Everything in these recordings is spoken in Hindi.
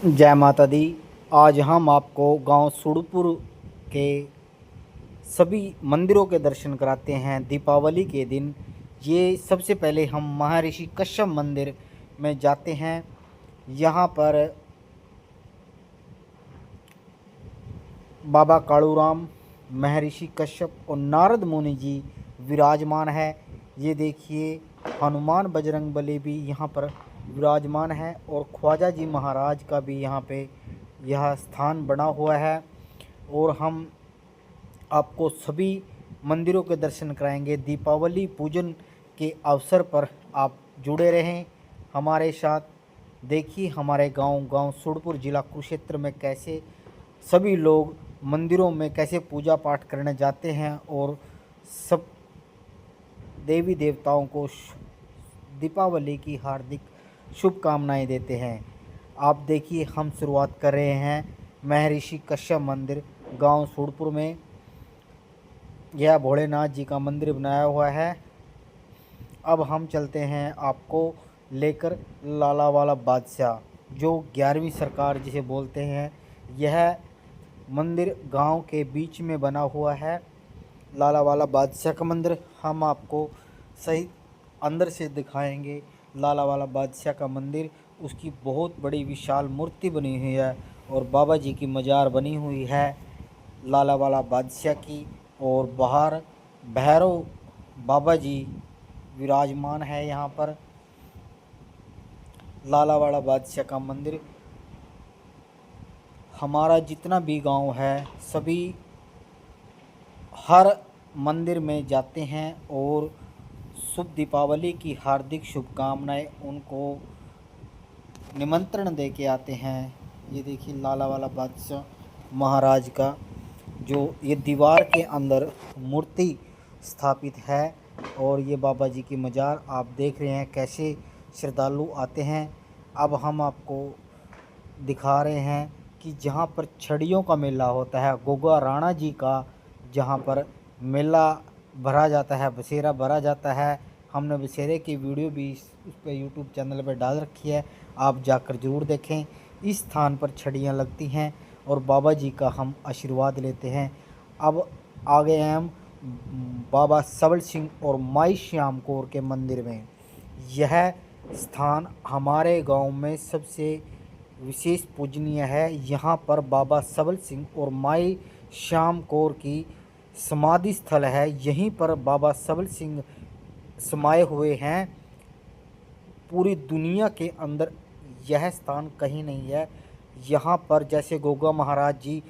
जय माता दी। आज हम आपको गांव सुड़पुर के सभी मंदिरों के दर्शन कराते हैं दीपावली के दिन। ये सबसे पहले हम महर्षि कश्यप मंदिर में जाते हैं। यहाँ पर बाबा कालूराम, महर्षि कश्यप और नारद मुनि जी विराजमान है। ये देखिए, हनुमान बजरंगबली भी यहाँ पर विराजमान है और ख्वाजा जी महाराज का भी यहाँ पे यह स्थान बना हुआ है। और हम आपको सभी मंदिरों के दर्शन कराएंगे। दीपावली पूजन के अवसर पर आप जुड़े रहें हमारे साथ। देखिए हमारे गांव सुड़पुर जिला कुरुक्षेत्र में कैसे सभी लोग मंदिरों में कैसे पूजा पाठ करने जाते हैं और सब देवी देवताओं को दीपावली की हार्दिक शुभकामनाएं देते हैं। आप देखिए, हम शुरुआत कर रहे हैं महर्षि कश्यप मंदिर गांव सुड़पुर में। यह भोलेनाथ जी का मंदिर बनाया हुआ है। अब हम चलते हैं आपको लेकर लाला वाला बादशाह, जो 11वीं सरकार जिसे बोलते हैं। यह मंदिर गांव के बीच में बना हुआ है, लाला वाला बादशाह का मंदिर। हम आपको सही अंदर से दिखाएंगे लाला वाला बादशाह का मंदिर। उसकी बहुत बड़ी विशाल मूर्ति बनी हुई है और बाबा जी की मज़ार बनी हुई है लाला वाला बादशाह की। और बाहर भैरव बाबा जी विराजमान है यहाँ पर। लाला वाला बादशाह का मंदिर, हमारा जितना भी गांव है सभी हर मंदिर में जाते हैं और शुभ दीपावली की हार्दिक शुभकामनाएं उनको निमंत्रण दे के आते हैं। ये देखिए लाला वाला बादशाह महाराज का जो ये दीवार के अंदर मूर्ति स्थापित है। और ये बाबा जी की मज़ार आप देख रहे हैं कैसे श्रद्धालु आते हैं। अब हम आपको दिखा रहे हैं कि जहाँ पर छड़ियों का मेला होता है, गोगा राणा जी का जहाँ पर मेला भरा जाता है, बसेरा भरा जाता है। हमने बसेरे की वीडियो भी उस पर यूट्यूब चैनल पर डाल रखी है, आप जाकर ज़रूर देखें। इस स्थान पर छड़ियाँ लगती हैं और बाबा जी का हम आशीर्वाद लेते हैं। अब आ गए हैं हम बाबा सबल सिंह और माई श्याम कौर के मंदिर में। यह स्थान हमारे गांव में सबसे विशेष पूजनीय है। यहाँ पर बाबा सबल सिंह और माई श्याम कौर की समाधि स्थल है। यहीं पर बाबा सबल सिंह समाये हुए हैं। पूरी दुनिया के अंदर यह स्थान कहीं नहीं है। यहाँ पर जैसे गोगा महाराज जी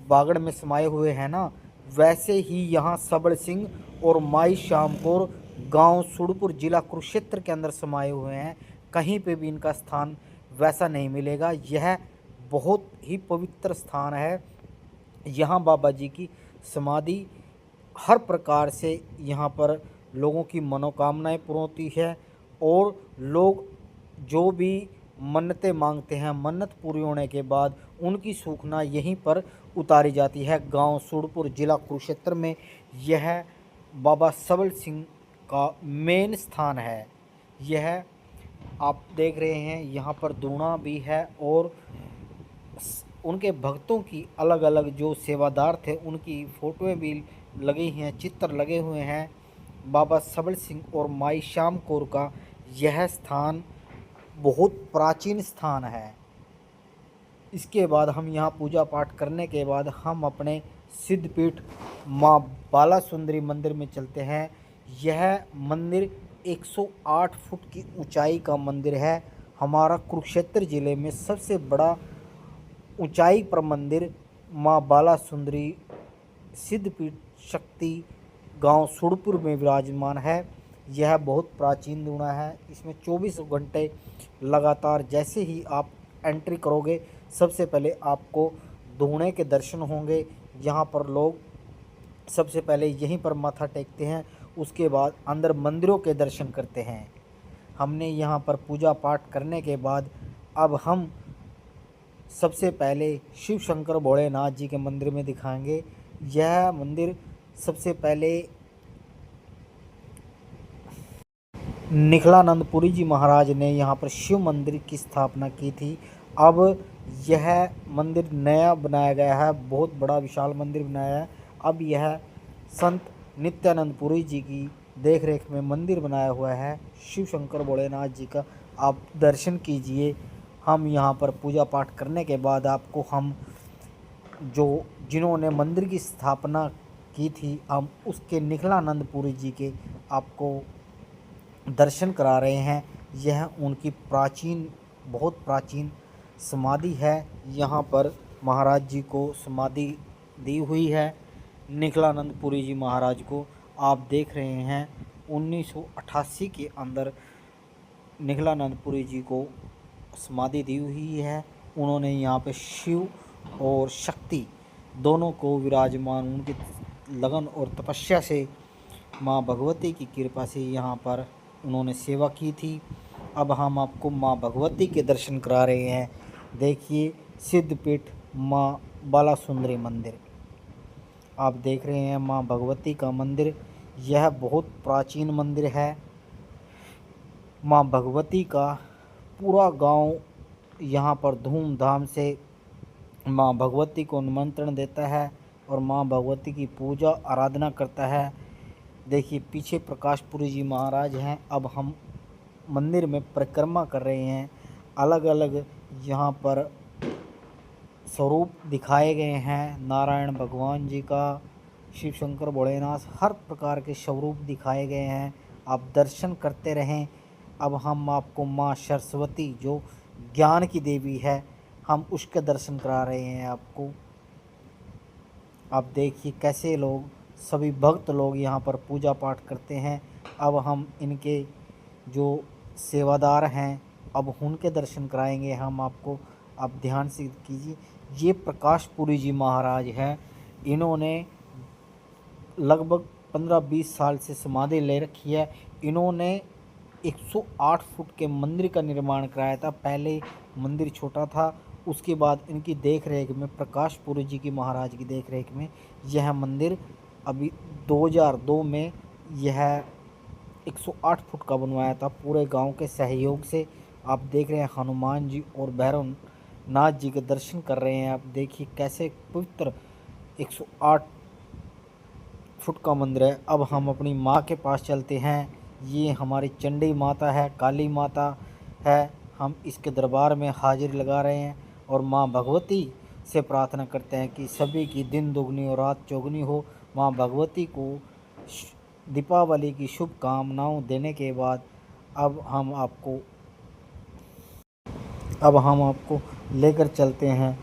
बागड़ में समाये हुए हैं ना, वैसे ही यहाँ सबल सिंह और माई श्याम कौर गांव सुड़पुर जिला कुरुक्षेत्र के अंदर समाये हुए हैं। कहीं पे भी इनका स्थान वैसा नहीं मिलेगा। यह बहुत ही पवित्र स्थान है। यहाँ बाबा जी की समाधि, हर प्रकार से यहाँ पर लोगों की मनोकामनाएं पूर्ण होती है और लोग जो भी मन्नतें मांगते हैं, मन्नत पूरी होने के बाद उनकी सूखना यहीं पर उतारी जाती है। गांव सुड़पुर जिला कुरुक्षेत्र में यह बाबा सबल सिंह का मेन स्थान है। यह आप देख रहे हैं, यहाँ पर दूना भी है और उनके भक्तों की अलग अलग जो सेवादार थे उनकी फ़ोटोएं भी लगी हैं, चित्र लगे हुए हैं। बाबा सबल सिंह और माई श्याम कौर का यह स्थान बहुत प्राचीन स्थान है। इसके बाद हम यहाँ पूजा पाठ करने के बाद हम अपने सिद्धपीठ माँ बाला सुंदरी मंदिर में चलते हैं। यह मंदिर 108 फुट की ऊंचाई का मंदिर है। हमारा कुरुक्षेत्र ज़िले में सबसे बड़ा ऊंचाई पर मंदिर माँ बाला सुंदरी सिद्धपीठ शक्ति गांव सुड़पुर में विराजमान है। यह बहुत प्राचीन दूना है। इसमें 24 घंटे लगातार जैसे ही आप एंट्री करोगे, सबसे पहले आपको दूने के दर्शन होंगे। यहाँ पर लोग सबसे पहले यहीं पर माथा टेकते हैं, उसके बाद अंदर मंदिरों के दर्शन करते हैं। हमने यहाँ पर पूजा पाठ करने के बाद अब हम सबसे पहले शिव शंकर भोलेनाथ जी के मंदिर में दिखाएंगे। यह मंदिर सबसे पहले निखिलानंदपुरी जी महाराज ने यहाँ पर शिव मंदिर की स्थापना की थी। अब यह मंदिर नया बनाया गया है, बहुत बड़ा विशाल मंदिर बनाया है। अब यह संत नित्यानंद पुरी जी की देख रेख में मंदिर बनाया हुआ है शिव शंकर भोलेनाथ जी का। आप दर्शन कीजिए। हम यहाँ पर पूजा पाठ करने के बाद आपको हम जो जिन्होंने मंदिर की स्थापना की थी, हम उसके निखिलानंद पुरी जी के आपको दर्शन करा रहे हैं। यह उनकी प्राचीन, बहुत प्राचीन समाधि है। यहाँ पर महाराज जी को समाधि दी हुई है, निखिलानंद पुरी जी महाराज को। आप देख रहे हैं 1988 के अंदर निखिलानंद पुरी जी को समाधि दी हुई है। उन्होंने यहाँ पे शिव और शक्ति दोनों को विराजमान, उनकी लगन और तपस्या से, माँ भगवती की कृपा से यहाँ पर उन्होंने सेवा की थी। अब हम आपको माँ भगवती के दर्शन करा रहे हैं। देखिए सिद्धपीठ माँ बाला सुंदरी मंदिर, आप देख रहे हैं माँ भगवती का मंदिर। यह बहुत प्राचीन मंदिर है। माँ भगवती का पूरा गांव यहाँ पर धूमधाम से माँ भगवती को निमंत्रण देता है और माँ भगवती की पूजा आराधना करता है। देखिए पीछे प्रकाशपुरी जी महाराज हैं। अब हम मंदिर में परिक्रमा कर रहे हैं। अलग अलग यहाँ पर स्वरूप दिखाए गए हैं, नारायण भगवान जी का, शिव शंकर भोलेनाथ, हर प्रकार के स्वरूप दिखाए गए हैं। आप दर्शन करते रहें। अब हम आपको माँ सरस्वती जो ज्ञान की देवी है, हम उसके दर्शन करा रहे हैं आपको। आप देखिए कैसे लोग, सभी भक्त लोग यहाँ पर पूजा पाठ करते हैं। अब हम इनके जो सेवादार हैं, अब उनके दर्शन कराएंगे हम आपको। आप ध्यान से कीजिए। ये प्रकाशपुरी जी महाराज हैं। इन्होंने लगभग 15-20 साल से समाधि ले रखी है। इन्होंने 108 फुट के मंदिर का निर्माण कराया था। पहले मंदिर छोटा था, उसके बाद इनकी देख रेख में, प्रकाशपुरी जी की महाराज की देख रेख में यह मंदिर अभी 2002 में यह 108 फुट का बनवाया था, पूरे गांव के सहयोग से। आप देख रहे हैं हनुमान जी और भैरव नाथ जी के दर्शन कर रहे हैं। आप देखिए कैसे पवित्र 108 फुट का मंदिर है। अब हम अपनी माँ के पास चलते हैं। ये हमारी चंडी माता है, काली माता है। हम इसके दरबार में हाजिर लगा रहे हैं और माँ भगवती से प्रार्थना करते हैं कि सभी की दिन दुगनी और रात चौगुनी हो। माँ भगवती को दीपावली की शुभकामनाओं देने के बाद अब हम आपको लेकर चलते हैं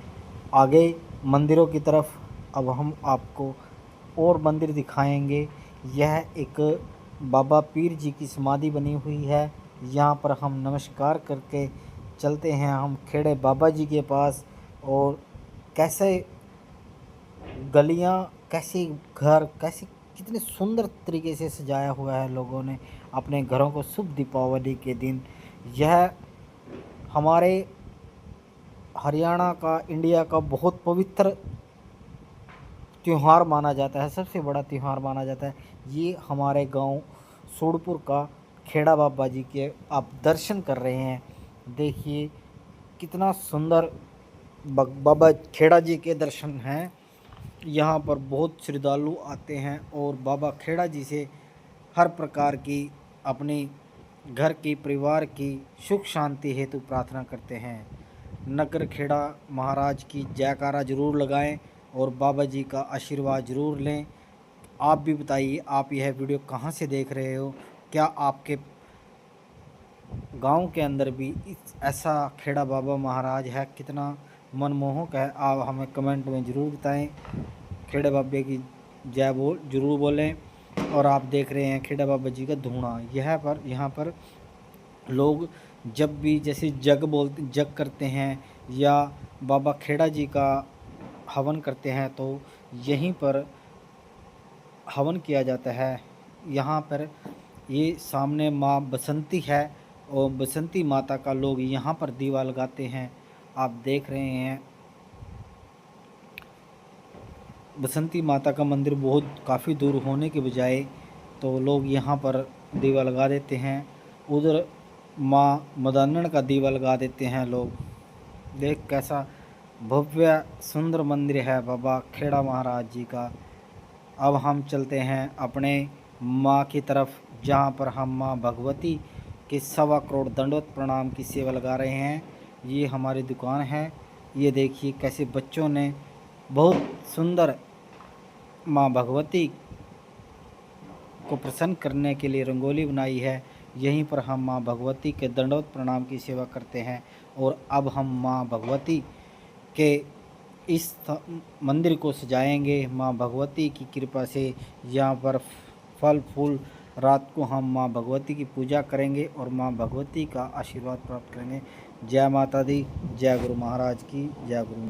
आगे मंदिरों की तरफ। अब हम आपको और मंदिर दिखाएंगे। यह एक बाबा पीर जी की समाधि बनी हुई है। यहाँ पर हम नमस्कार करके चलते हैं हम खेड़े बाबा जी के पास। और कैसे गलियाँ, कैसे घर, कैसे कितने सुंदर तरीके से सजाया हुआ है लोगों ने अपने घरों को शुभ दीपावली के दिन। यह हमारे हरियाणा का, इंडिया का बहुत पवित्र त्यौहार माना जाता है, सबसे बड़ा त्यौहार माना जाता है। ये हमारे गांव सूड़पुर का खेड़ा बाबा जी के आप दर्शन कर रहे हैं। देखिए कितना सुंदर बाबा खेड़ा जी के दर्शन हैं। यहाँ पर बहुत श्रद्धालु आते हैं और बाबा खेड़ा जी से हर प्रकार की अपनी घर की, परिवार की सुख शांति हेतु प्रार्थना करते हैं। नगर खेड़ा महाराज की जयकारा जरूर लगाएं और बाबा जी का आशीर्वाद जरूर लें। आप भी बताइए, आप यह वीडियो कहाँ से देख रहे हो? क्या आपके गांव के अंदर भी ऐसा खेड़ा बाबा महाराज है? कितना मनमोहक है, आप हमें कमेंट में ज़रूर बताएं। खेड़ा बाबे की जय बोल जरूर बोलें। और आप देख रहे हैं खेड़ा बाबा जी का धूणा। यहाँ पर लोग जब भी जैसे जग करते हैं या बाबा खेड़ा जी का हवन करते हैं तो यहीं पर हवन किया जाता है। यहाँ पर ये सामने माँ बसंती है और बसंती माता का लोग यहाँ पर दीवा लगाते हैं। आप देख रहे हैं बसंती माता का मंदिर बहुत काफ़ी दूर होने के बजाय तो लोग यहाँ पर दीवा लगा देते हैं। उधर माँ मदानन का दीवा लगा देते हैं लोग। देख कैसा भव्य सुंदर मंदिर है बाबा खेड़ा महाराज जी का। अब हम चलते हैं अपने माँ की तरफ, जहाँ पर हम माँ भगवती के 1.25 करोड़ दंडवत प्रणाम की सेवा लगा रहे हैं। ये हमारी दुकान है। ये देखिए कैसे बच्चों ने बहुत सुंदर माँ भगवती को प्रसन्न करने के लिए रंगोली बनाई है। यहीं पर हम माँ भगवती के दंडवत प्रणाम की सेवा करते हैं। और अब हम माँ भगवती के इस मंदिर को सजाएंगे। माँ भगवती की कृपा से यहाँ पर फल फूल, रात को हम माँ भगवती की पूजा करेंगे और माँ भगवती का आशीर्वाद प्राप्त करेंगे। जय माता दी, जय गुरु महाराज की, जय गुरु।